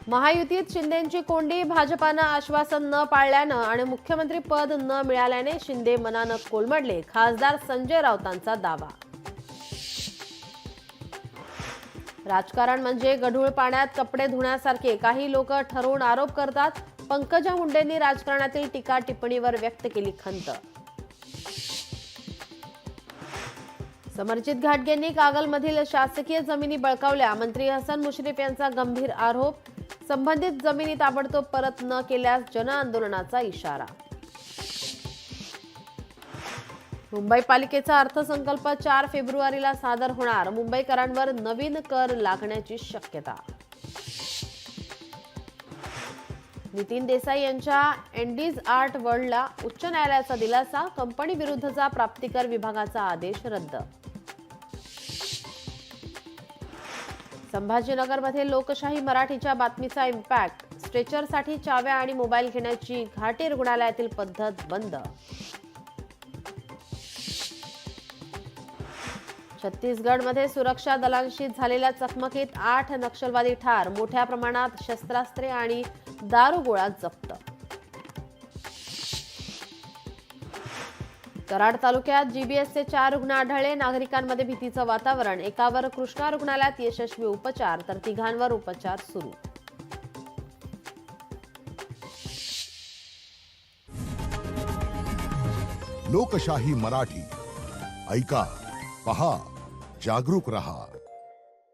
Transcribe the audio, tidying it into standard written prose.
महायुतीत शिंदेंची कोंडी, भाजपानं आश्वासन न पाळल्यानं आणि मुख्यमंत्री पद न मिळाल्याने शिंदे मनानं कोलमडले, खासदार संजय राऊतांचा दावा. राजकारण म्हणजे गढूळ पाण्यात कपडे धुण्यासारखे, काही लोक ठरवून आरोप करतात. पंकजा मुंडेंनी राजकारणातील टीका टिप्पणीवर व्यक्त केली खंत. समरजित घाटगेंनी कागलमधील शासकीय जमिनी बळकावल्या, मंत्री हसन मुश्रीफ यांचा गंभीर आरोप. संबंधित जमिनी ताबडतोब परत न केल्यास जनआंदोलनाचा इशारा. मुंबई पालिकेचा अर्थसंकल्प 4 फेब्रुवारीला सादर होणार, मुंबईकरांवर नवीन कर लागण्याची शक्यता. नितीन देसाई यांच्या एंडीज आर्ट वर्ल्डला उच्च न्यायालयाचा दिलासा, कंपनी विरुद्धचा प्राप्तिकर विभागाचा आदेश रद्द. संभाजीनगरमध्ये लोकशाही मराठीच्या बातमीचा इम्पॅक्ट, स्ट्रेचरसाठी चाव्या आणि मोबाईल घेण्याची घाटी रुग्णालयातील पद्धत बंद. छत्तीसगडमध्ये सुरक्षा दलांशी झालेल्या चकमकीत 8 नक्षलवादी ठार, मोठ्या प्रमाणात शस्त्रास्त्रे आणि दारुगोळा जप्त. कराड तालुक्यात जीबीएसचे 4 रुग्ण आढळले, नागरिकांमध्ये भीतीचं वातावरण. एकावर कृष्णा रुग्णालयात यशस्वी उपचार, तर 3घांवर उपचार सुरू. लोकशाही मराठी ऐका, पहा, जागरूक रहा.